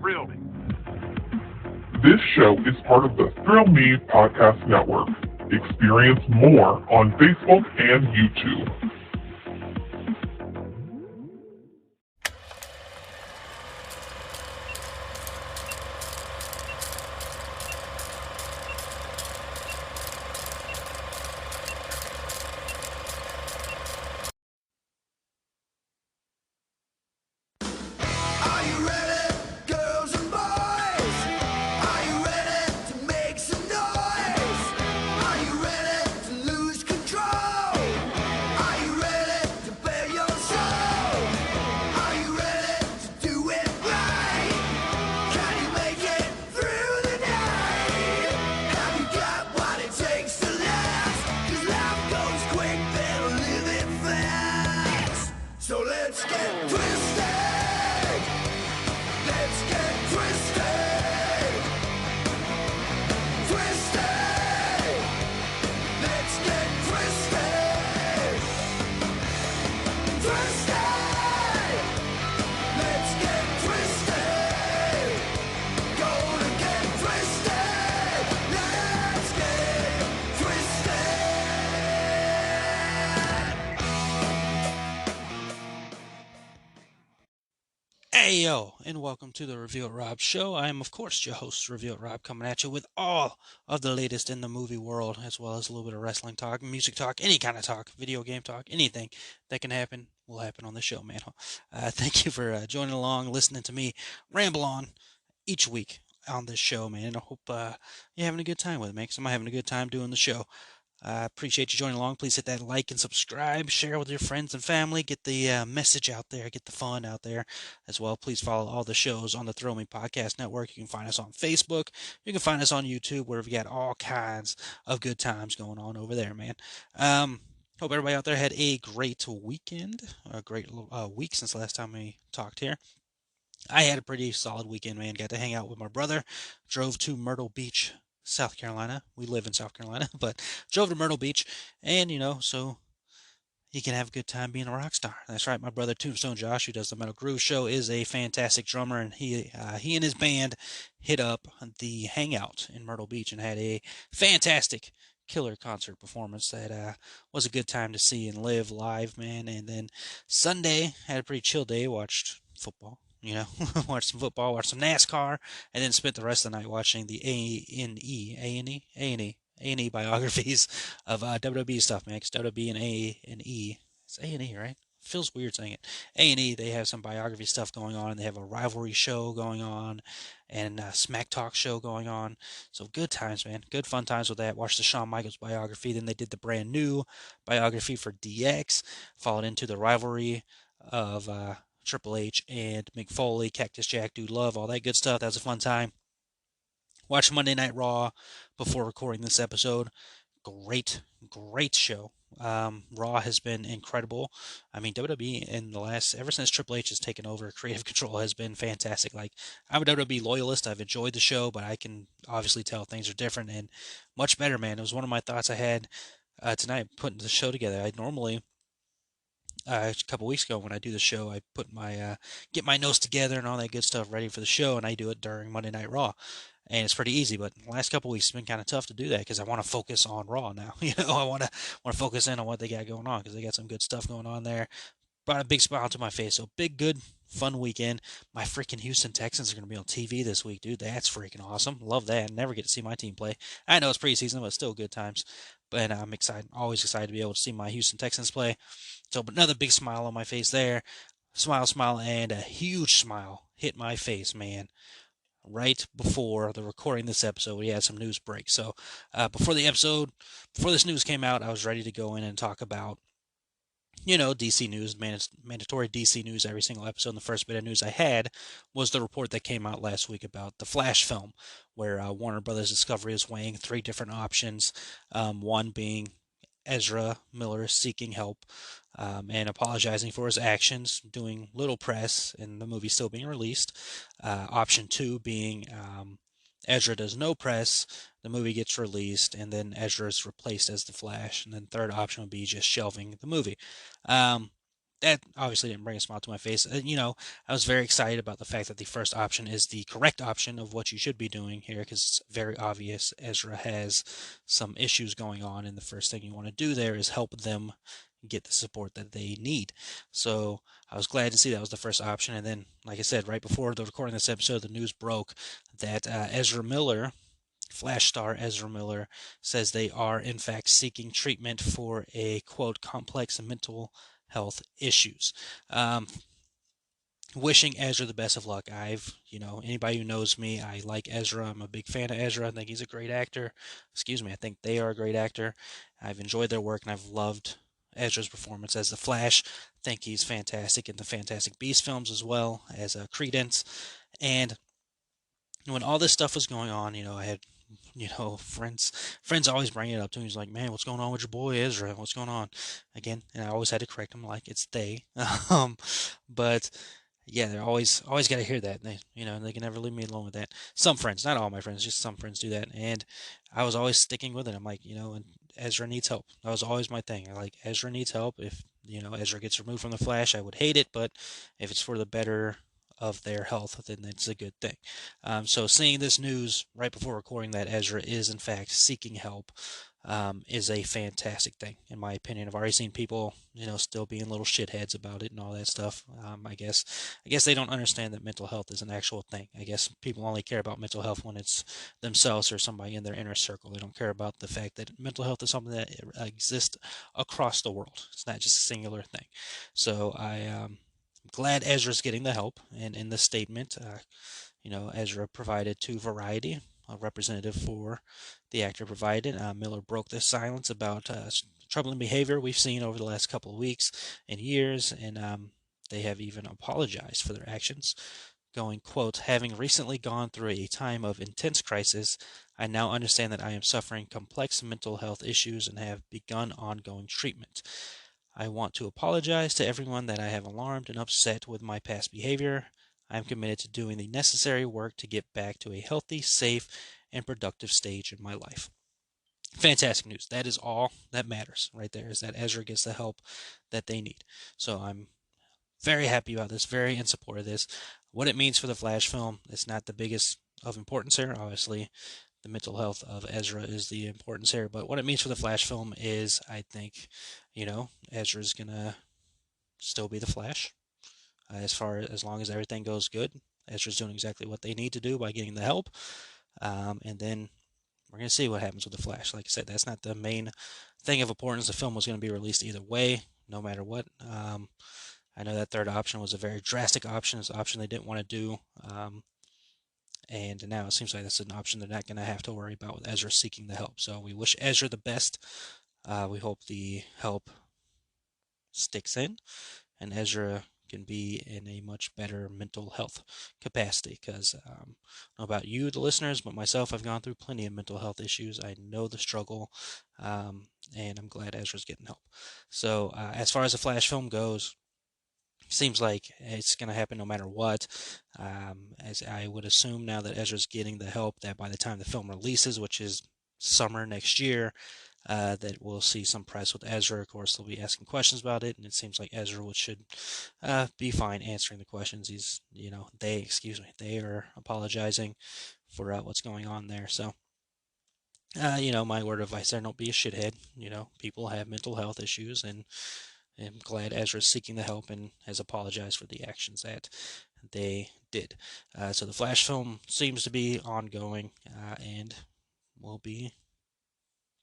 thrill me. This show is part of the Thrill Me Podcast Network. Experience more on Facebook and YouTube. Hey yo, and welcome to the Review It Rob show. I am, of course, your host, Review It Rob, coming at you with all of the latest in the movie world, as well as a little bit of wrestling talk, music talk, any kind of talk, video game talk, anything that can happen will happen on the show, man. Thank you for joining along, listening to me ramble on each week on this show, man. I hope you're having a good time with it, man, because I'm having a good time doing the show. I appreciate you joining along. Please hit that like and subscribe. Share with your friends and family. Get the message out there. Get the fun out there as well. Please follow all the shows on the Throw Me Podcast Network. You can find us on Facebook. You can find us on YouTube, where we've got all kinds of good times going on over there, man. Hope everybody out there had a great weekend, a great week since the last time we talked here. I had a pretty solid weekend, man. Got to hang out with my brother. Drove to Myrtle Beach, South Carolina. We live in South Carolina, but drove to Myrtle Beach, and so he can have a good time being a rock star. That's right, my brother Tombstone Josh, who does the Metal Groove Show, is a fantastic drummer, and he and his band hit up the Hangout in Myrtle Beach and had a fantastic killer concert performance that was a good time to see and live live, man. And then Sunday had a pretty chill day. Watched football. Watched some football, watched some NASCAR, and then spent the rest of the night watching the A&E biographies of WWE stuff, man. Because WWE and A&E, it's A&E, right? Feels weird saying it. A&E, they have some biography stuff going on, and they have a rivalry show going on, and a Smack Talk show going on. So good times, man. Good fun times with that. Watched the Shawn Michaels biography. Then they did the brand new biography for DX, followed into the rivalry of Triple H and Mick Foley, Cactus Jack, Dude Love, all that good stuff. That was a fun time. Watched Monday Night Raw before recording this episode. Great show. Raw has been incredible. I mean, WWE in the ever since Triple H has taken over creative control, has been fantastic. Like, I'm a WWE loyalist. I've enjoyed the show, but I can obviously tell things are different and much better, man. It was one of my thoughts I had tonight putting the show together. I normally a couple weeks ago when I do the show, I put my get my notes together and all that good stuff ready for the show, and I do it during Monday Night Raw, and it's pretty easy. But the last couple weeks it's been kind of tough to do that because I want to focus on Raw now. I want to focus in on what they got going on because they got some good stuff going on there. Brought a big smile to my face. So big, good, fun weekend. My freaking Houston Texans are going to be on TV this week, dude. That's freaking awesome. Love that. Never get to see my team play. I know it's preseason, but still good times. But I'm excited, always excited to be able to see my Houston Texans play. So another big smile on my face there. Smile, and a huge smile hit my face, man. Right before the recording this episode, we had some news break. So before this news came out, I was ready to go in and talk about DC news, mandatory DC news every single episode. And the first bit of news I had was the report that came out last week about the Flash film, where Warner Brothers Discovery is weighing 3 different options, one being Ezra Miller seeking help and apologizing for his actions, doing little press, and the movie still being released. Option 2 being Ezra does no press, the movie gets released, and then Ezra is replaced as the Flash. And then third option would be just shelving the movie. that obviously didn't bring a smile to my face. I was very excited about the fact that the first option is the correct option of what you should be doing here, because it's very obvious Ezra has some issues going on, and the first thing you want to do there is help them get the support that they need. So I was glad to see that was the first option. And then, like I said, right before the recording of this episode, the news broke that Ezra Miller, Flash star Ezra Miller, says they are in fact seeking treatment for a quote complex mental health issues. Um, Wishing Ezra the best of luck. Anybody who knows me, I like Ezra. I'm a big fan of Ezra. I think he's a great actor. Excuse me, I think they are a great actor. I've enjoyed their work and I've loved Ezra's performance as the Flash. I think he's fantastic in the Fantastic Beasts films as well as Credence. And when all this stuff was going on, I had friends always bring it up to me. He's like, man, what's going on with your boy Ezra? What's going on? Again, and I always had to correct him, like it's they. But yeah, they're always got to hear that. They can never leave me alone with that. Some friends, not all my friends, just some friends do that. And I was always sticking with it. I'm like, and Ezra needs help. That was always my thing. I like Ezra needs help. If Ezra gets removed from the Flash, I would hate it, but if it's for the better of their health, then it's a good thing. So seeing this news right before recording that Ezra is in fact seeking help is a fantastic thing, in my opinion. I've already seen people, still being little shitheads about it and all that stuff. I guess they don't understand that mental health is an actual thing. I guess people only care about mental health when it's themselves or somebody in their inner circle. They don't care about the fact that mental health is something that exists across the world. It's not just a singular thing. So I'm glad Ezra's getting the help. And in the statement, Ezra provided to Variety, a representative for the actor provided. Miller broke the silence about troubling behavior we've seen over the last couple of weeks and years, and they have even apologized for their actions, going, quote, having recently gone through a time of intense crisis, I now understand that I am suffering complex mental health issues and have begun ongoing treatment. I want to apologize to everyone that I have alarmed and upset with my past behavior. I am committed to doing the necessary work to get back to a healthy, safe, and productive stage in my life. Fantastic news. That is all that matters right there, is that Ezra gets the help that they need. So I'm very happy about this, very in support of this. What it means for the Flash film, it's not the biggest of importance here. Obviously, the mental health of Ezra is the importance here. But what it means for the Flash film is, I think, Ezra's gonna still be the Flash as long as everything goes good. Ezra's doing exactly what they need to do by getting the help, and then we're gonna see what happens with the Flash. Like I said, that's not the main thing of importance. The film was going to be released either way, no matter what. I know that third option was a very drastic option. It's an option they didn't want to do. And now it seems like that's an option they're not going to have to worry about with Ezra seeking the help. So we wish Ezra the best. We hope the help sticks in and Ezra can be in a much better mental health capacity. Because I don't know about you, the listeners, but myself, I've gone through plenty of mental health issues. I know the struggle, and I'm glad Ezra's getting help. So as far as the Flash film goes, seems like it's going to happen no matter what. As I would assume now that Ezra's getting the help, that by the time the film releases, which is summer next year, that we'll see some press with Ezra. Of course, they'll be asking questions about it, and it seems like Ezra should be fine answering the questions. They are apologizing for what's going on there. So, my word of advice there: don't be a shithead. People have mental health issues, and I'm glad Ezra's seeking the help and has apologized for the actions that they did. So the Flash film seems to be ongoing and will be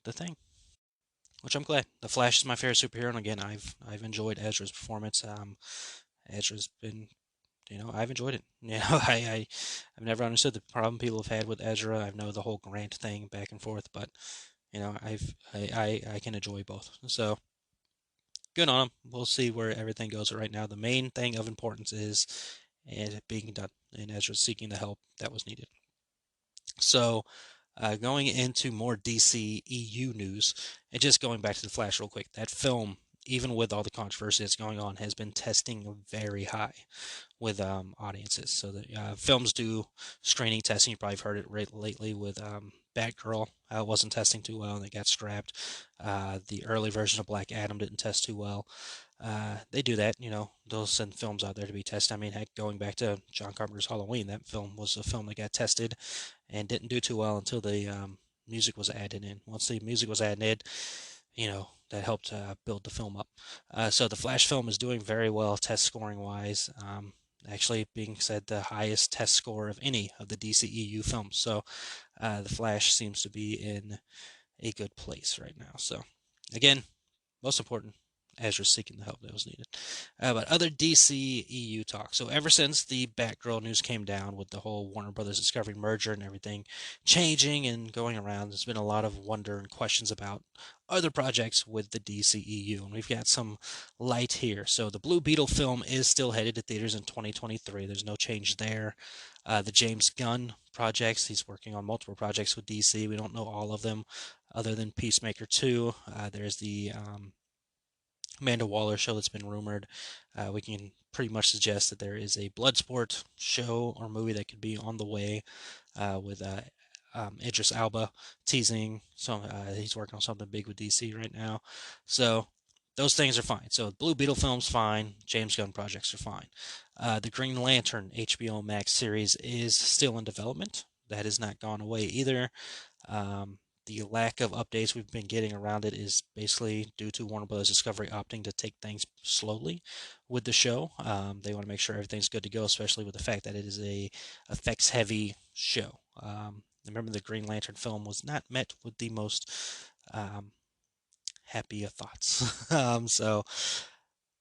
the thing, which I'm glad. The Flash is my favorite superhero, and again, I've enjoyed Ezra's performance. Ezra's been, I've enjoyed it. I've never understood the problem people have had with Ezra. I know the whole Grant thing back and forth, but I can enjoy both. So good on him. We'll see where everything goes. Right now, the main thing of importance is it being done, and Ezra seeking the help that was needed. So, going into more DC EU news, and just going back to the Flash real quick, that film, even with all the controversy that's going on, has been testing very high with audiences. So the films do screening testing. You probably heard it lately with Batgirl. Wasn't testing too well, and they got scrapped. The early version of Black Adam didn't test too well. They do that, they'll send films out there to be tested. I mean, heck, going back to John Carpenter's Halloween, that film was a film that got tested and didn't do too well until the music was added in. Once the music was added in, that helped build the film up. So the Flash film is doing very well test scoring wise. Actually, being said the highest test score of any of the DCEU films. So the Flash seems to be in a good place right now. So again, most important, Ezra's seeking the help that was needed. But other DC EU talk. So ever since the Batgirl news came down with the whole Warner Brothers Discovery merger and everything changing and going around, there's been a lot of wonder and questions about other projects with the DCEU. And we've got some light here. So the Blue Beetle film is still headed to theaters in 2023. There's no change there. The James Gunn projects, he's working on multiple projects with DC. We don't know all of them other than Peacemaker 2. There's the Amanda Waller show that's been rumored. We can pretty much suggest that there is a Bloodsport show or movie that could be on the way with Idris Elba teasing. So he's working on something big with DC right now. So those things are fine. So Blue Beetle film's fine. James Gunn projects are fine. The Green Lantern HBO Max series is still in development. That has not gone away either. Um, the lack of updates we've been getting around it is basically due to Warner Bros. Discovery opting to take things slowly with the show. They want to make sure everything's good to go, especially with the fact that it is a effects-heavy show. Remember, the Green Lantern film was not met with the most um, happy of thoughts. So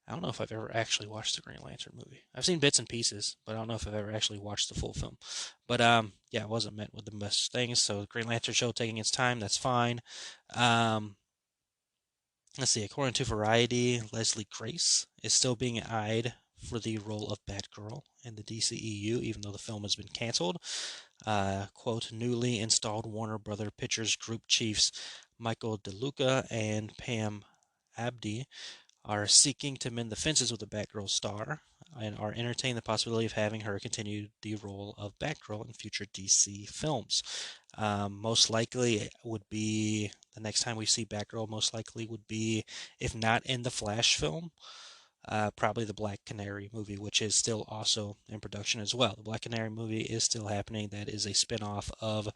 I don't know if I've ever actually watched the Green Lantern movie. I've seen bits and pieces, but I don't know if I've ever actually watched the full film. But yeah, it wasn't met with the best things. So Green Lantern show taking its time, that's fine. Um, let's see. According to Variety, Leslie Grace is still being eyed for the role of Batgirl in the DCEU, even though the film has been canceled. Quote, newly installed Warner Brother Pictures Group chiefs Michael DeLuca and Pam Abdi are seeking to mend the fences with the Batgirl star and are entertaining the possibility of having her continue the role of Batgirl in future DC films. Most likely would be the next time we see Batgirl, most likely would be, if not in the Flash film, probably the Black Canary movie, which is still also in production as well. The Black Canary movie is still happening. That is a spin-off of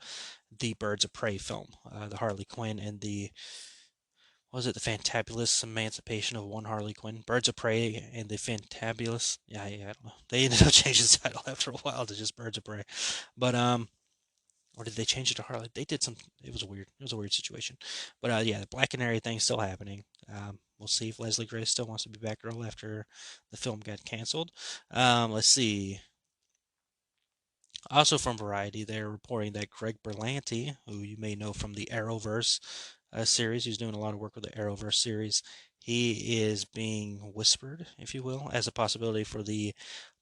the Birds of Prey film, the Harley Quinn and the was it the Fantabulous Emancipation of One Harley Quinn? Birds of Prey and the Fantabulous. Yeah, I don't know. They ended up changing the title after a while to just Birds of Prey, but or did they change it to Harley? They did some. It was weird. It was a weird situation, but yeah, the Black Canary thing's still happening. We'll see if Leslie Grace still wants to be Batgirl after the film got canceled. Let's see. Also from Variety, they're reporting that Greg Berlanti, who you may know from the Arrowverse series, he's doing a lot of work with the Arrowverse series. He is being whispered, if you will, as a possibility for the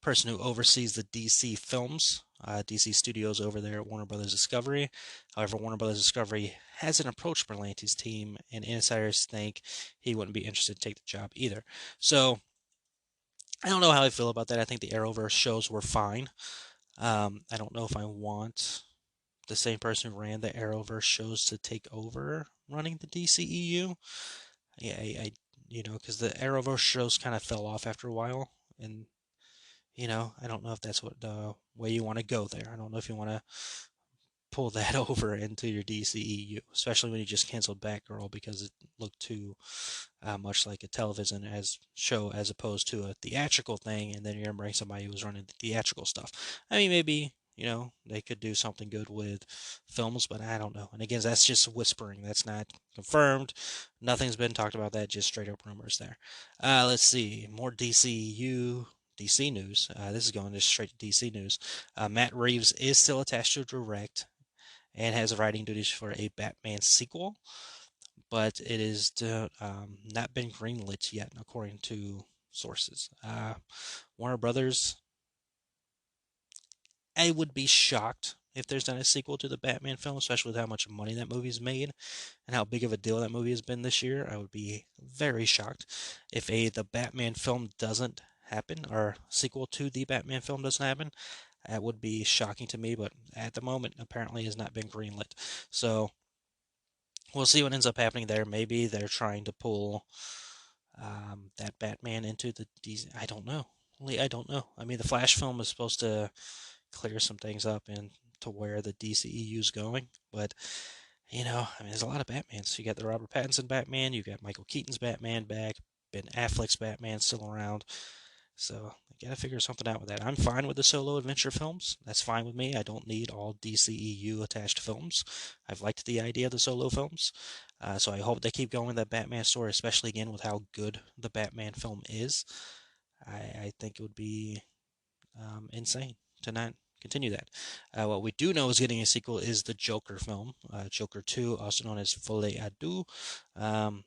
person who oversees the DC films, DC Studios over there at Warner Brothers Discovery. However, Warner Brothers Discovery hasn't approached Berlanti's team, and insiders think he wouldn't be interested to take the job either. So I don't know how I feel about that. I think the Arrowverse shows were fine. I don't know if I want the same person who ran the Arrowverse shows to take over running the DCEU. Yeah, because the Arrowverse shows kind of fell off after a while, and I don't know if that's what the way you want to go there. I don't know if you want to pull that over into your DCEU, especially when you just canceled Batgirl because it looked too much like a television as show as opposed to a theatrical thing, and then you're gonna bring somebody who's running the theatrical stuff. I mean, maybe they could do something good with films, but I don't know. And again, that's just whispering. That's not confirmed. Nothing's been talked about that. Just straight up rumors there. Let's see more DCU. DC news. This is going just straight to DC news. Matt Reeves is still attached to direct and has writing duties for a Batman sequel, but it is not been greenlit yet, according to sources. Warner Brothers, I would be shocked if there's not a sequel to the Batman film, especially with how much money that movie's made and how big of a deal that movie has been this year. I would be very shocked if the Batman film doesn't happen, or sequel to the Batman film doesn't happen. That would be shocking to me, but at the moment, apparently has not been greenlit. So we'll see what ends up happening there. Maybe they're trying to pull that Batman into the DC. I don't know. I don't know. I mean, the Flash film is supposed to clear some things up and to where the DCEU is going, but I mean, there's a lot of Batmans. You got the Robert Pattinson Batman, you got Michael Keaton's Batman back, Ben Affleck's Batman still around. So I gotta figure something out with that. I'm fine with the solo adventure films. That's fine with me. I don't need all DCEU attached films. I've liked the idea of the solo films. So I hope they keep going that Batman story, especially again with how good the Batman film is. I think it would be insane to not continue that. What we do know is getting a sequel is the Joker film, Joker 2, also known as Folie à Deux. Um,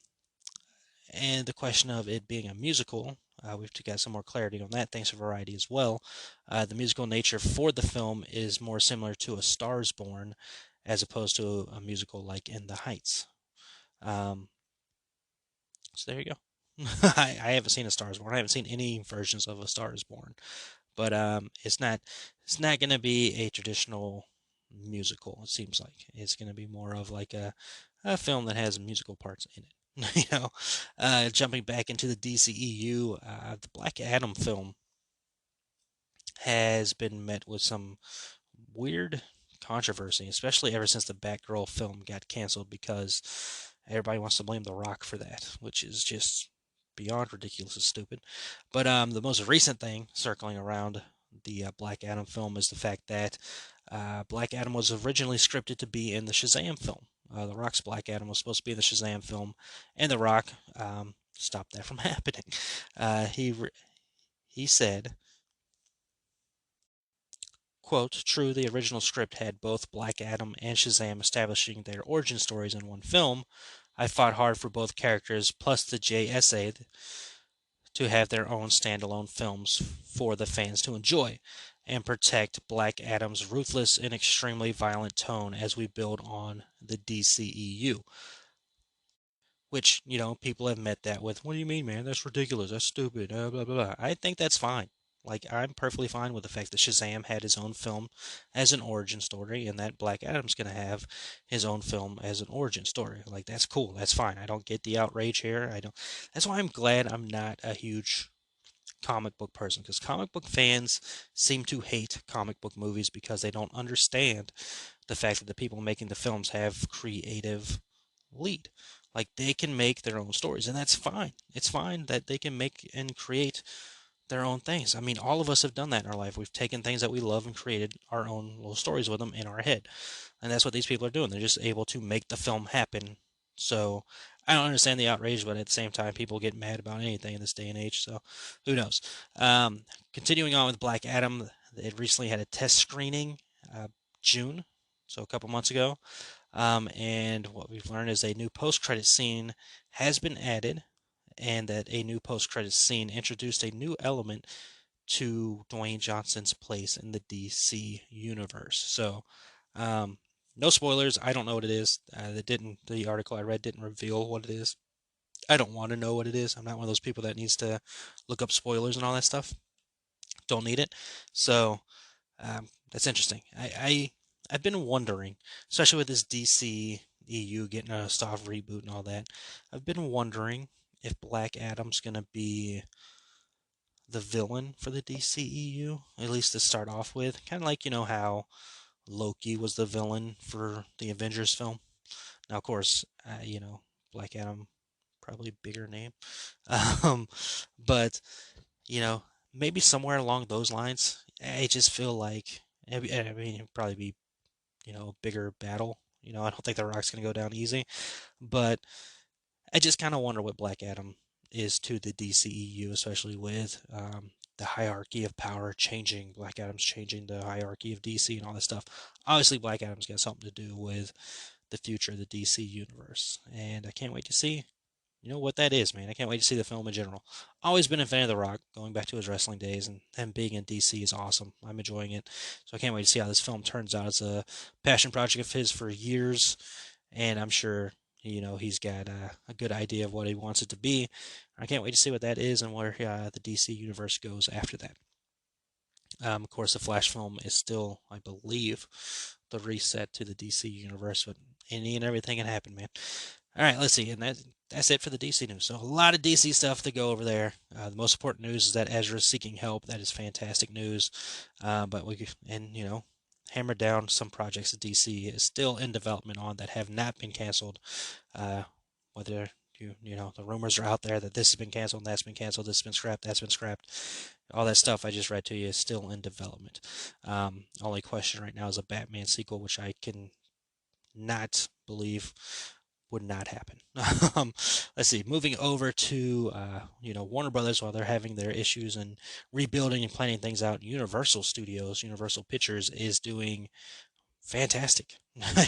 and the question of it being a musical, we've got some more clarity on that thanks to Variety as well. The musical nature for the film is more similar to A Star is Born as opposed to a musical like In the Heights. Um, so there you go. I haven't seen A Star is Born. I haven't seen any versions of A Star is Born, but it's not going to be a traditional musical. It seems like it's going to be more of like a film that has musical parts in it. Jumping back into the DCEU, the Black Adam film has been met with some weird controversy, especially ever since the Batgirl film got canceled because everybody wants to blame The Rock for that, which is just beyond ridiculous and stupid. But the most recent thing circling around the Black Adam film is the fact that Black Adam was originally scripted to be in the Shazam film. The Rock's Black Adam was supposed to be in the Shazam film, and The Rock stopped that from happening. He said, quote, "True, the original script had both Black Adam and Shazam establishing their origin stories in one film. I fought hard for both characters, plus the JSA, to have their own standalone films for the fans to enjoy and protect Black Adam's ruthless and extremely violent tone as we build on the DCEU." Which, people have met that with, "What do you mean, man? That's ridiculous. That's stupid. Blah, blah, blah." I think that's fine. Like, I'm perfectly fine with the fact that Shazam had his own film as an origin story and that Black Adam's going to have his own film as an origin story. Like, that's cool. That's fine. I don't get the outrage here. I don't. That's why I'm glad I'm not a huge comic book person, because comic book fans seem to hate comic book movies because they don't understand the fact that the people making the films have creative lead. Like, they can make their own stories, and that's fine. It's fine that they can make and create their own things. I mean, all of us have done that in our life. We've taken things that we love and created our own little stories with them in our head. And that's what these people are doing. They're just able to make the film happen. So I don't understand the outrage, but at the same time, people get mad about anything in this day and age. So who knows? Continuing on with Black Adam, it recently had a test screening, June, so a couple months ago. And what we've learned is a new post-credit scene has been added, and that a new post-credit scene introduced a new element to Dwayne Johnson's place in the DC universe. So, no spoilers. I don't know what it is. The article I read didn't reveal what it is. I don't want to know what it is. I'm not one of those people that needs to look up spoilers and all that stuff. Don't need it. So, that's interesting. I've been wondering, especially with this DC EU getting a soft reboot and all that. I've been wondering if Black Adam's gonna be the villain for the DCEU, at least to start off with. Kind of like, how Loki was the villain for the Avengers film. Now, of course, Black Adam, probably bigger name. Um, but, you know, maybe somewhere along those lines, I just feel like, I mean, it'd probably be, a bigger battle. I don't think The Rock's going to go down easy. But I just kind of wonder what Black Adam is to the DCEU, especially with the hierarchy of power changing. Black Adam's changing the hierarchy of DC and all this stuff. Obviously, Black Adam's got something to do with the future of the DC universe, and I can't wait to see. What that is, man. I can't wait to see the film in general. Always been a fan of The Rock, going back to his wrestling days, and him being in DC is awesome. I'm enjoying it, so I can't wait to see how this film turns out. It's a passion project of his for years, and I'm sure he's got a good idea of what he wants it to be. I can't wait to see what that is and where the DC universe goes after that. Of course, the Flash film is still, I believe, the reset to the DC universe, but any and everything can happen, man. All right, let's see. And that that's it for the DC news. So a lot of DC stuff to go over there. The most important news is that Ezra is seeking help. That is fantastic news. But hammer down some projects that DC is still in development on that have not been canceled. Whether the rumors are out there that this has been canceled, that's been canceled, this has been scrapped, that's been scrapped. All that stuff I just read to you is still in development. Only question right now is a Batman sequel, which I can not believe would not happen. Let's see. Moving over to Warner Brothers, while they're having their issues and rebuilding and planning things out, Universal Studios, Universal Pictures is doing fantastic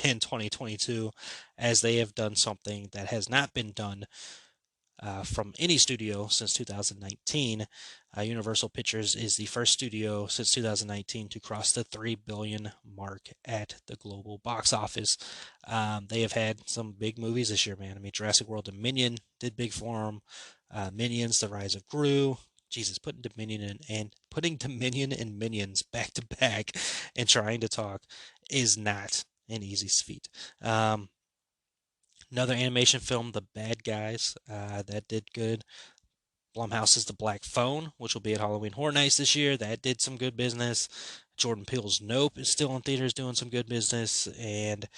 in 2022, as they have done something that has not been done from any studio since 2019. Universal Pictures is the first studio since 2019 to cross the 3 billion mark at the global box office. They have had some big movies this year, man. I mean, Jurassic World Dominion did big for them. Minions: The Rise of Gru. Jesus, putting Dominion and Minions back to back and trying to talk is not an easy feat. Another animation film, The Bad Guys, that did good. Blumhouse's The Black Phone, which will be at Halloween Horror Nights this year, that did some good business. Jordan Peele's Nope is still in theaters doing some good business. And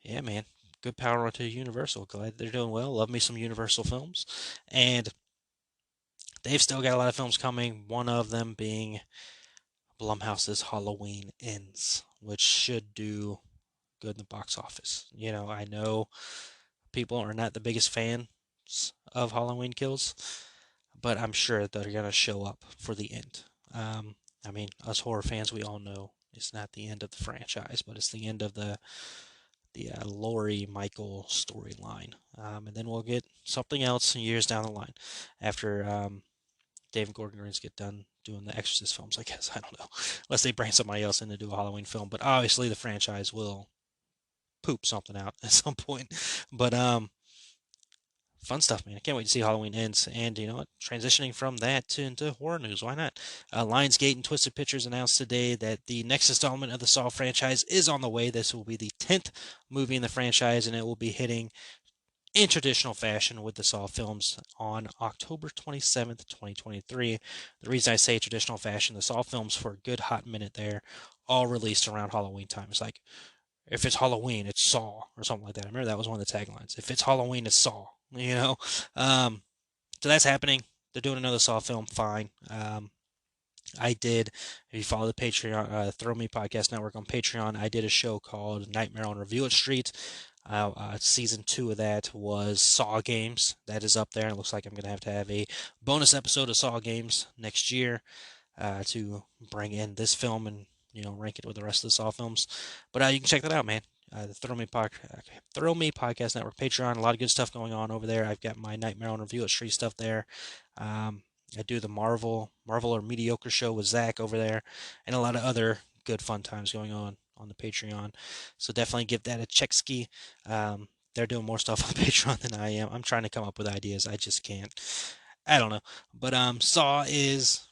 yeah, man, good power onto Universal. Glad they're doing well. Love me some Universal films. And they've still got a lot of films coming, one of them being Blumhouse's Halloween Ends, which should do good in the box office. I know people are not the biggest fans of Halloween Kills, but I'm sure they're going to show up for the end. I mean, us horror fans, we all know it's not the end of the franchise, but it's the end of the Laurie Michael storyline. And then we'll get something else years down the line after David Gordon Green's get done doing the Exorcist films, I guess. I don't know. Unless they bring somebody else in to do a Halloween film. But obviously the franchise will poop something out at some point. But fun stuff, man. I can't wait to see Halloween Ends. And you know what? Transitioning from that into horror news. Why not? Lionsgate and Twisted Pictures announced today that the next installment of the Saw franchise is on the way. This will be the 10th movie in the franchise, and it will be hitting in traditional fashion with the Saw films on October 27th, 2023. The reason I say traditional fashion, the Saw films for a good hot minute there all released around Halloween time. It's like, if it's Halloween, it's Saw or something like that. I remember that was one of the taglines. If it's Halloween, it's Saw. So that's happening. They're doing another Saw film. Fine. I did. If you follow the Patreon, Throw Me Podcast Network on Patreon, I did a show called Nightmare on Review It Street. Season 2 of that was Saw Games. That is up there. It looks like I'm going to have a bonus episode of Saw Games next year to bring in this film and rank it with the rest of the Saw films. But you can check that out, man. The Throw Me Podcast Network Patreon. A lot of good stuff going on over there. I've got my Nightmare on Review at Street stuff there. I do the Marvel or Mediocre show with Zach over there, and a lot of other good fun times going on the Patreon. So definitely give that a check ski. They're doing more stuff on Patreon than I am. I'm trying to come up with ideas. I just can't. I don't know. But Saw is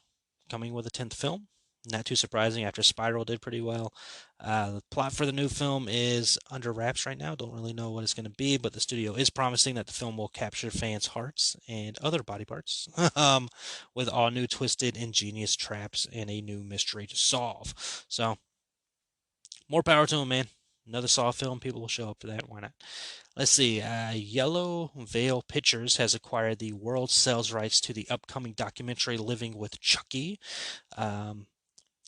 coming with a 10th film. Not too surprising after Spiral did pretty well. The plot for the new film is under wraps right now. Don't really know what it's going to be, but the studio is promising that the film will capture fans' hearts and other body parts with all new twisted, ingenious traps and a new mystery to solve. So, more power to them, man. Another Saw film, people will show up for that. Why not? Let's see. Yellow Veil Pictures has acquired the world sales rights to the upcoming documentary Living with Chucky.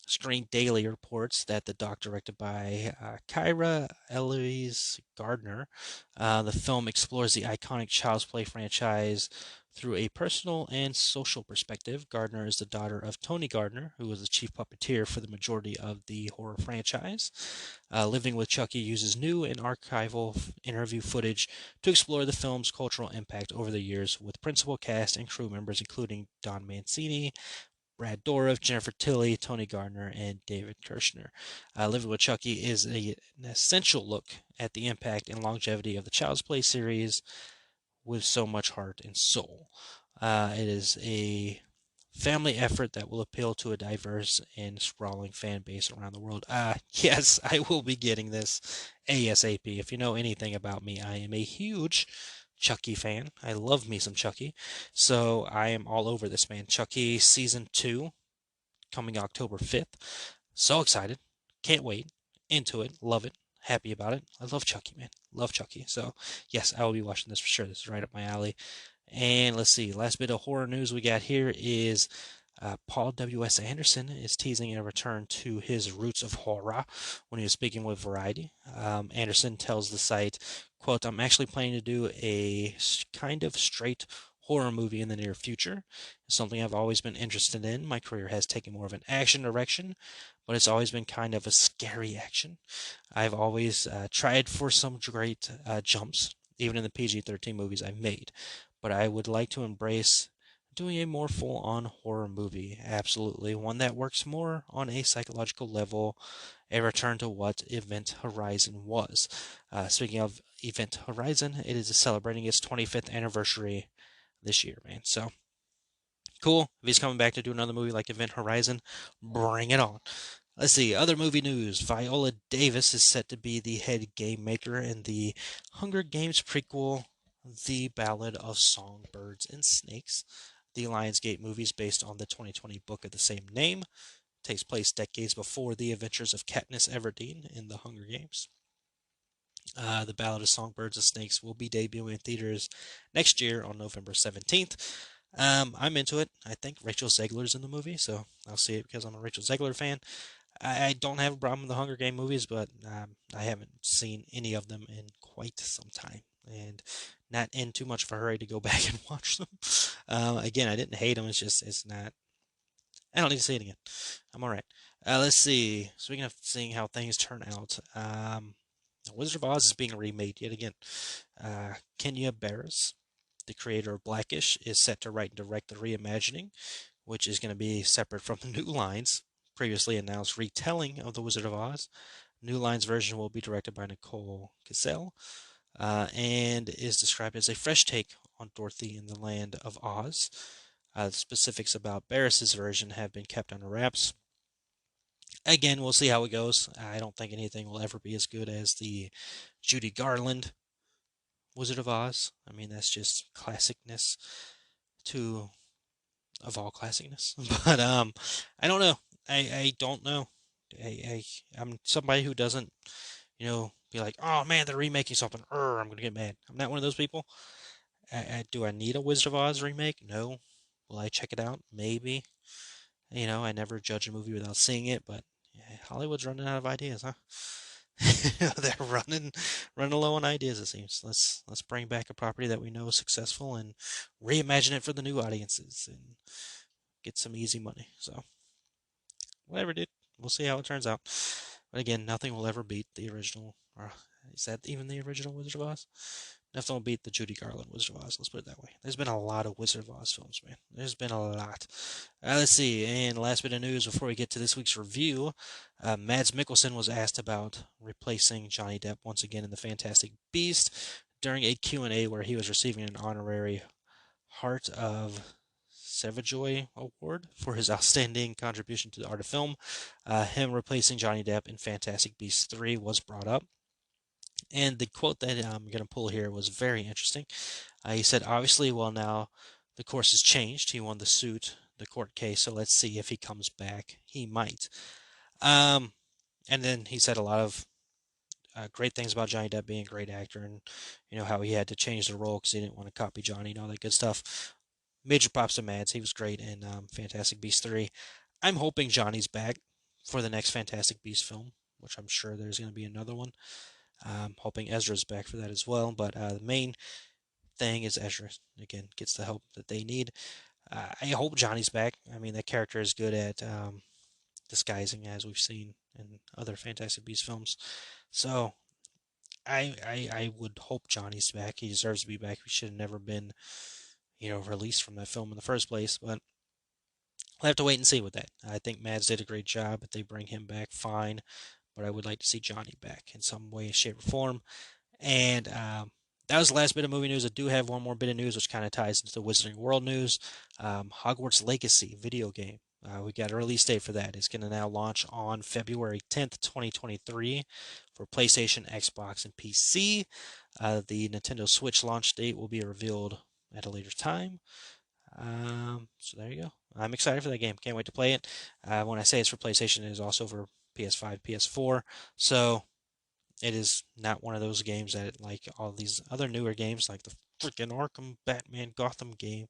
Screen Daily reports that the doc, directed by Kyra Eloise Gardner, the film explores the iconic Child's Play franchise through a personal and social perspective. Gardner is the daughter of Tony Gardner, who was the chief puppeteer for the majority of the horror franchise. Living with Chucky uses new and archival interview footage to explore the film's cultural impact over the years, with principal cast and crew members including Don Mancini, Brad Dourif, Jennifer Tilly, Tony Gardner, and David Kirshner. Living with Chucky is an essential look at the impact and longevity of the Child's Play series with so much heart and soul. It is a family effort that will appeal to a diverse and sprawling fan base around the world. Yes, I will be getting this ASAP. If you know anything about me, I am a huge Chucky fan. I love me some Chucky. So I am all over this, man. Chucky Season 2 coming October 5th. So excited. Can't wait. Into it. Love it. Happy about it. I love Chucky, man. Love Chucky. So, yes, I will be watching this for sure. This is right up my alley. And let's see. Last bit of horror news we got here is Paul W.S. Anderson is teasing a return to his roots of horror when he was speaking with Variety. Anderson tells the site, quote, I'm actually planning to do a kind of straight horror movie in the near future. It's something I've always been interested in. My career has taken more of an action direction, but it's always been kind of a scary action. I've always tried for some great jumps, even in the PG-13 movies I've made, but I would like to embrace doing a more full-on horror movie. Absolutely. One that works more on a psychological level, a return to what Event Horizon was. Speaking of Event Horizon, it is celebrating its 25th anniversary this year, man. So cool. If he's coming back to do another movie like Event Horizon, bring it on. Let's see, other movie news. Viola Davis is set to be the head game maker in the Hunger Games prequel, The Ballad of Songbirds and Snakes. The Lionsgate movie is based on the 2020 book of the same name. It takes place decades before the adventures of Katniss Everdeen in the Hunger Games. The Ballad of Songbirds and Snakes will be debuting in theaters next year on November 17th. I'm into it. I think Rachel Zegler's in the movie, so I'll see it because I'm a Rachel Zegler fan. I don't have a problem with the Hunger Game movies, but I haven't seen any of them in quite some time, and not in too much of a hurry to go back and watch them. Again, I didn't hate them. It's not. I don't need to see it again. I'm all right. Let's see. Speaking of seeing how things turn out, Wizard of Oz is being remade yet again. Kenya Barris, the creator of Blackish, is set to write and direct the reimagining, which is going to be separate from the New Lines previously announced retelling of The Wizard of Oz. New Lines version will be directed by Nicole Cassell and is described as a fresh take on Dorothy in the Land of Oz. The specifics about Barris's version have been kept under wraps. Again, we'll see how it goes. I don't think anything will ever be as good as the Judy Garland Wizard of Oz. I mean, that's just classicness to of all classicness. But I don't know. I don't know. I'm somebody who doesn't, be like, oh man, they're remaking something. I'm gonna get mad. I'm not one of those people. Do I need a Wizard of Oz remake? No. Will I check it out? Maybe. I never judge a movie without seeing it, but yeah, Hollywood's running out of ideas, huh? They're running low on ideas. It seems. Let's bring back a property that we know is successful and reimagine it for the new audiences and get some easy money. So whatever, dude. We'll see how it turns out. But again, nothing will ever beat the original. Or is that even the original Wizard of Oz? Nothing will beat the Judy Garland Wizard of Oz. Let's put it that way. There's been a lot of Wizard of Oz films, man. There's been a lot. Let's see. And last bit of news before we get to this week's review, Mads Mikkelsen was asked about replacing Johnny Depp once again in The Fantastic Beast during a Q&A where he was receiving an honorary Heart of Savajoy Award for his outstanding contribution to the art of film. Him replacing Johnny Depp in Fantastic Beasts 3 was brought up. And the quote that I'm going to pull here was very interesting. He said, obviously, well, now the course has changed. He won the suit, the court case, so let's see if he comes back. He might. And then he said a lot of great things about Johnny Depp being a great actor and, how he had to change the role because he didn't want to copy Johnny and all that good stuff. Major props to Mads. He was great in Fantastic Beasts 3. I'm hoping Johnny's back for the next Fantastic Beasts film, which I'm sure there's going to be another one. Hoping Ezra's back for that as well. But the main thing is Ezra, again, gets the help that they need. I hope Johnny's back. I mean, that character is good at disguising, as we've seen in other Fantastic Beasts films. So I would hope Johnny's back. He deserves to be back. He should have never been, released from that film in the first place. But we'll have to wait and see with that. I think Mads did a great job. If they bring him back, fine. But I would like to see Johnny back in some way, shape, or form. And that was the last bit of movie news. I do have one more bit of news which kind of ties into the Wizarding World news. Hogwarts Legacy video game We got a release date for that. It's going to now launch on February 10th, 2023 for PlayStation, Xbox, and PC. The Nintendo Switch launch date will be revealed at a later time. So there you go. I'm excited for that game. Can't wait to play it. When I say it's for PlayStation, it is also for PS5, PS4. So it is not one of those games that, like all these other newer games, like the freaking Arkham Batman Gotham game,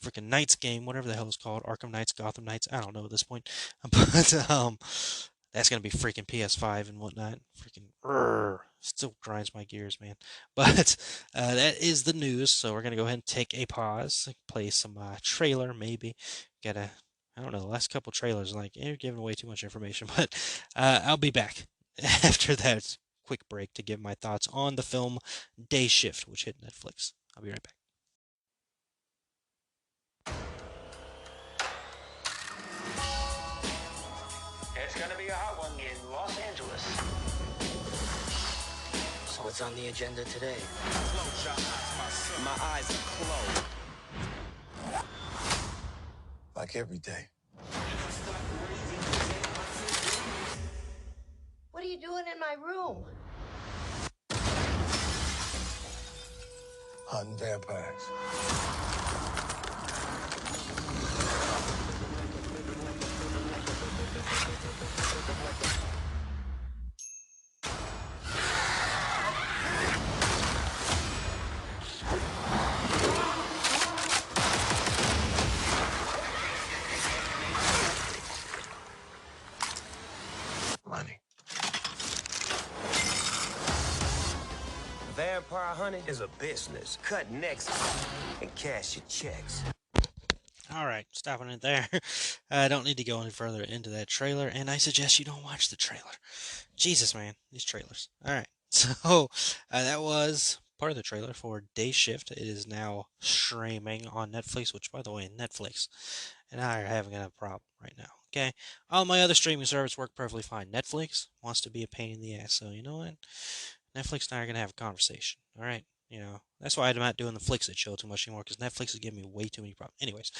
freaking Knights game, whatever the hell it's called, Arkham Knights, Gotham Knights, I don't know at this point, but that's gonna be freaking PS5 and whatnot. Freaking still grinds my gears, man. But that is the news. So we're gonna go ahead and take a pause, play some trailer, maybe. I don't know. The last couple trailers, like you're giving away too much information, but I'll be back after that quick break to give my thoughts on the film Day Shift, which hit Netflix. I'll be right back. It's gonna be a hot one in Los Angeles. So what's on the agenda today? Close your eyes, my son. My eyes are closed. Like every day. What are you doing in my room? Hunting vampires. Money. Vampire hunting is a business. Cut necks and cash your checks. All right, stopping it there. I don't need to go any further into that trailer, and I suggest you don't watch the trailer. Jesus, man, these trailers. All right, so that was part of the trailer for Day Shift. It is now streaming on Netflix, which, by the way, Netflix and I are having a problem right now. Okay, all my other streaming services work perfectly fine. Netflix wants to be a pain in the ass, so you know what? Netflix and I are gonna have a conversation. All right. That's why I'm not doing the Flixit show too much anymore because Netflix is giving me way too many problems. Anyways,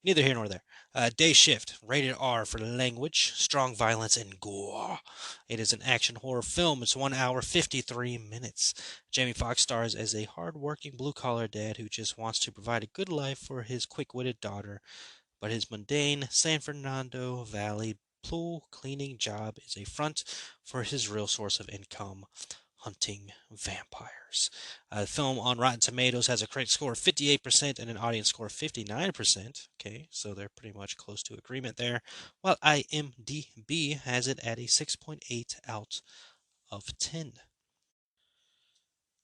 neither here nor there. Day Shift, rated R for language, strong violence, and gore. It is an action horror film. It's 1 hour 53 minutes. Jamie Foxx stars as a hard-working blue-collar dad who just wants to provide a good life for his quick-witted daughter, but his mundane San Fernando Valley pool cleaning job is a front for his real source of income: hunting vampires. The film on Rotten Tomatoes has a critic score of 58% and an audience score of 59%. Okay, so they're pretty much close to agreement there. While IMDb has it at a 6.8 out of 10.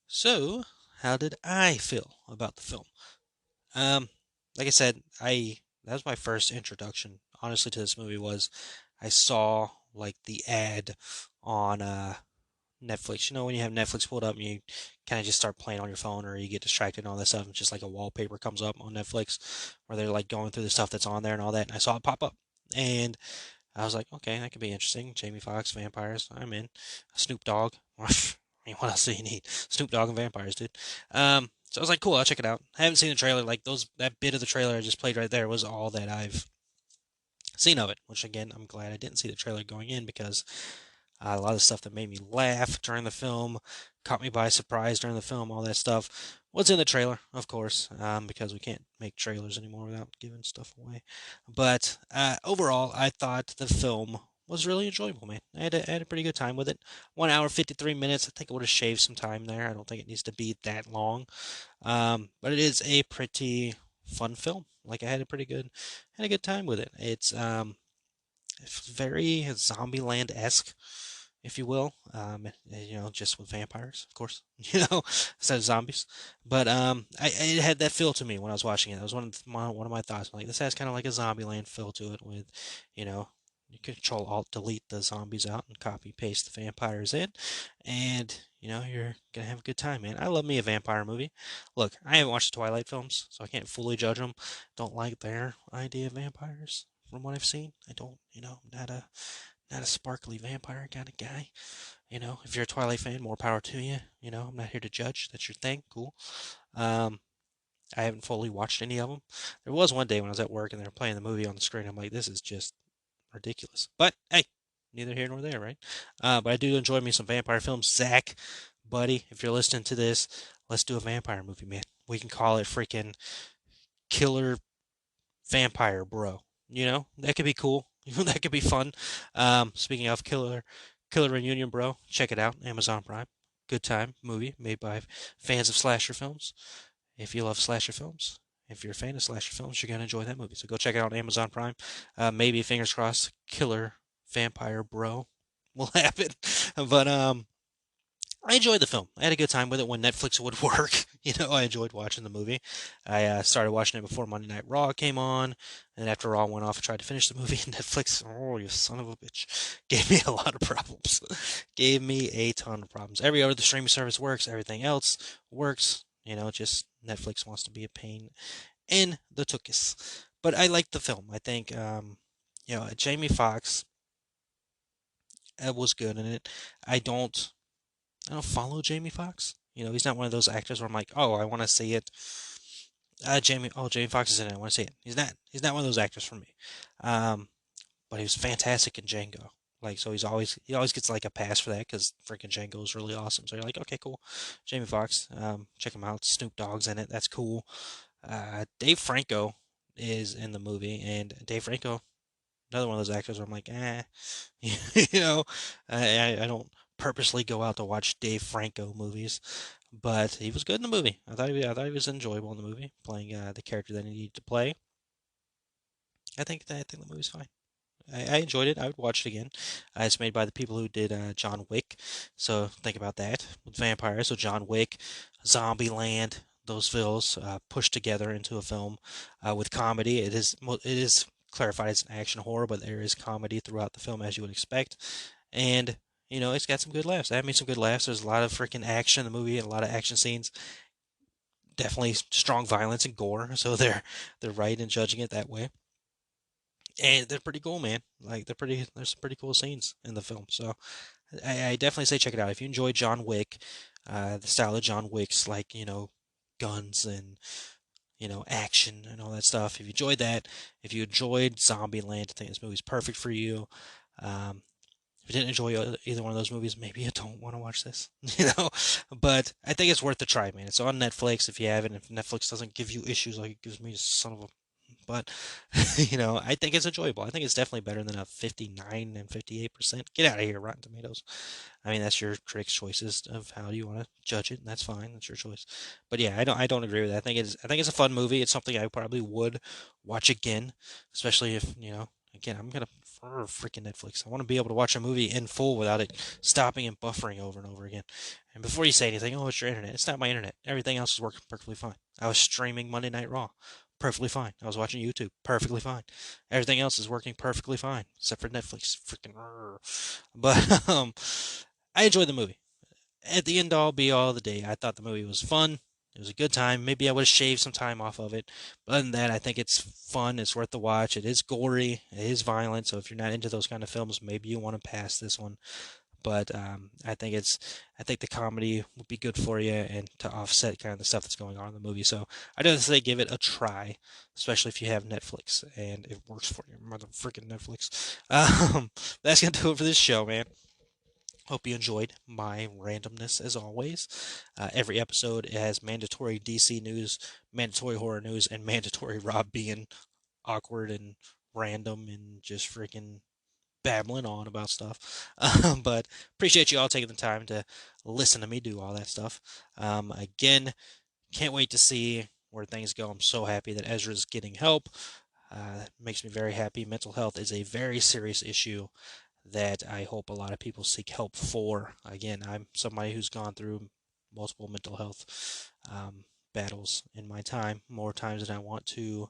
So, how did I feel about the film? Um, like I said, I that was my first introduction, honestly, to this movie. Was I saw like the ad on Netflix. When you have Netflix pulled up and you kind of just start playing on your phone or you get distracted and all that stuff, and just like a wallpaper comes up on Netflix where they're like going through the stuff that's on there and all that. And I saw it pop up. And I was like, okay, that could be interesting. Jamie Foxx, vampires, I'm in. Snoop Dogg. I mean, what else do you need? Snoop Dogg and vampires, dude. So I was like, cool, I'll check it out. I haven't seen the trailer. Like that bit of the trailer I just played right there was all that I've seen of it. Which again, I'm glad I didn't see the trailer going in because a lot of stuff that made me laugh during the film, caught me by surprise during the film, all that stuff was in the trailer, of course, because we can't make trailers anymore without giving stuff away. But overall, I thought the film was really enjoyable, man. I had a pretty good time with it. 1 hour 53 minutes. I think I would have shaved some time there. I don't think it needs to be that long, but it is a pretty fun film. Like I had a good time with it. It's very Zombieland-esque, if you will. Just with vampires, of course. Instead of zombies. But it had that feel to me when I was watching it. That was one of my thoughts. Like this has kind of like a Zombieland feel to it, with you know. You Control Alt Delete the zombies out and copy paste the vampires in, and you're gonna have a good time, man. I love me a vampire movie. Look, I haven't watched the Twilight films, so I can't fully judge them. Don't like their idea of vampires from what I've seen. I don't, not a sparkly vampire kind of guy. If you're a Twilight fan, more power to you. I'm not here to judge. That's your thing. Cool. Um, I haven't fully watched any of them. There was one day when I was at work and they were playing the movie on the screen. I'm like, this is just ridiculous. But hey, neither here nor there, right? But I do enjoy me some vampire films. Zach, buddy, if you're listening to this, let's do a vampire movie, man. We can call it freaking Killer Vampire Bro. You know, that could be cool. That could be fun. Speaking of Killer Reunion Bro, check it out. Amazon Prime. Good time movie made by fans of slasher films. If you love slasher films, if you're a fan of slasher films, you're gonna enjoy that movie. So go check it out on Amazon Prime. Maybe fingers crossed, Killer Vampire Bro will happen. But I enjoyed the film. I had a good time with it when Netflix would work. I enjoyed watching the movie. I started watching it before Monday Night Raw came on, and after Raw went off, I tried to finish the movie. Netflix, oh, you son of a bitch, gave me a lot of problems. Gave me a ton of problems. Every other streaming service works. Everything else works. Just Netflix wants to be a pain in the tuchus. But I liked the film. I think, Jamie Foxx was good in it. I don't follow Jamie Foxx. He's not one of those actors where I'm like, oh, I want to see it. Jamie Foxx is in it. I want to see it. He's not one of those actors for me. Um, but he was fantastic in Django. Like, so he always gets like a pass for that because freaking Django is really awesome. So you're like, okay, cool. Jamie Foxx, check him out. Snoop Dogg's in it. That's cool. Dave Franco is in the movie, and Dave Franco, another one of those actors where I'm like, you know, I don't purposely go out to watch Dave Franco movies, but he was good in the movie. I thought he was enjoyable in the movie, playing the character that he needed to play. I think the movie's fine. I enjoyed it. I would watch it again. It's made by the people who did John Wick, so think about that with vampires. So John Wick, Zombieland, those films pushed together into a film with comedy. It is clarified as an action horror, but there is comedy throughout the film as you would expect, and it's got some good laughs. That made some good laughs. There's a lot of freaking action in the movie and a lot of action scenes. Definitely strong violence and gore, so they're right in judging it that way, and they're pretty cool, man. Like there's some pretty cool scenes in the film. So I definitely say check it out if you enjoy John Wick, the style of John Wick's, like guns and action and all that stuff. If you enjoyed that, if you enjoyed Zombieland, I think this movie's perfect for you. Um, if you didn't enjoy either one of those movies, maybe you don't want to watch this, But I think it's worth a try, man. It's on Netflix if you haven't. If Netflix doesn't give you issues like it gives me, son of a. But I think it's enjoyable. I think it's definitely better than a 59 and 58%. Get out of here, Rotten Tomatoes. I mean, that's your critics' choices of how you want to judge it, and that's fine. That's your choice. But yeah, I don't agree with that. I think it's a fun movie. It's something I probably would watch again, especially if, again, I'm gonna prefer freaking Netflix. I want to be able to watch a movie in full without it stopping and buffering over and over again. And before you say anything, oh, it's your internet. It's not my internet. Everything else is working perfectly fine. I was streaming Monday Night Raw. Perfectly fine. I was watching YouTube. Perfectly fine. Everything else is working perfectly fine, except for Netflix. Freaking. But I enjoyed the movie. At the end all be all of the day, I thought the movie was fun. It was a good time. Maybe I would have shaved some time off of it. But other than that, I think it's fun. It's worth the watch. It is gory. It is violent. So if you're not into those kind of films, maybe you want to pass this one. But I think the comedy would be good for you and to offset kind of the stuff that's going on in the movie. So I'd rather say give it a try, especially if you have Netflix and it works for you. Mother freaking Netflix. That's gonna do it for this show, man. Hope you enjoyed my randomness as always. Every episode has mandatory DC news, mandatory horror news, and mandatory Rob being awkward and random and just freaking babbling on about stuff. But appreciate you all taking the time to listen to me do all that stuff. Again, can't wait to see where things go. I'm so happy that Ezra's getting help. That makes me very happy. Mental health is a very serious issue that I hope a lot of people seek help for. Again, I'm somebody who's gone through multiple mental health battles in my time, more times than I want to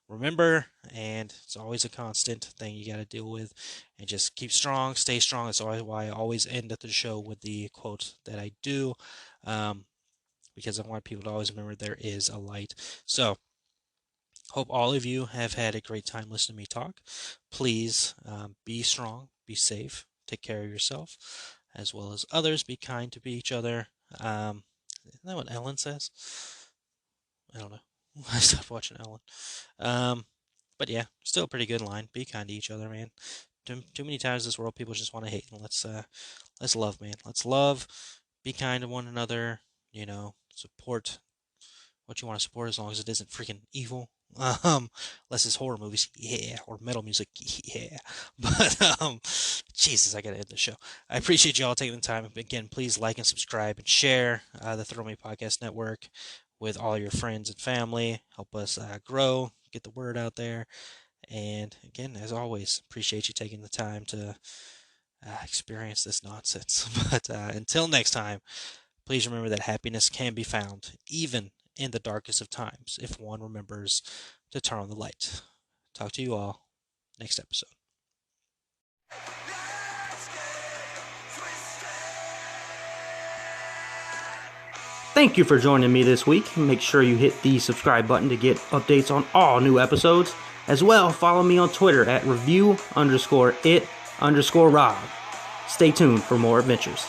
remember, and it's always a constant thing you got to deal with. And just keep strong, stay strong. That's why I always end at the show with the quote that I do, because I want people to always remember there is a light. So, hope all of you have had a great time listening to me talk. Please be strong, be safe, take care of yourself as well as others. Be kind to each other. Isn't that what Ellen says? I don't know. I stopped watching Ellen. But yeah, still a pretty good line. Be kind to each other, man. Too many times in this world, people just want to hate. And let's love, man. Let's love. Be kind to one another. Support what you want to support as long as it isn't freaking evil. Unless it's horror movies, yeah, or metal music, yeah. But Jesus, I gotta end the show. I appreciate y'all taking the time. Again, please like and subscribe and share the Throw Me Podcast Network with all your friends and family. Help us grow, get the word out there. And again, as always, appreciate you taking the time to experience this nonsense. But until next time, please remember that happiness can be found even in the darkest of times if one remembers to turn on the light. Talk to you all next episode. Thank you for joining me this week. Make sure you hit the subscribe button to get updates on all new episodes. As well, follow me on Twitter at review_it_Rob. Stay tuned for more adventures.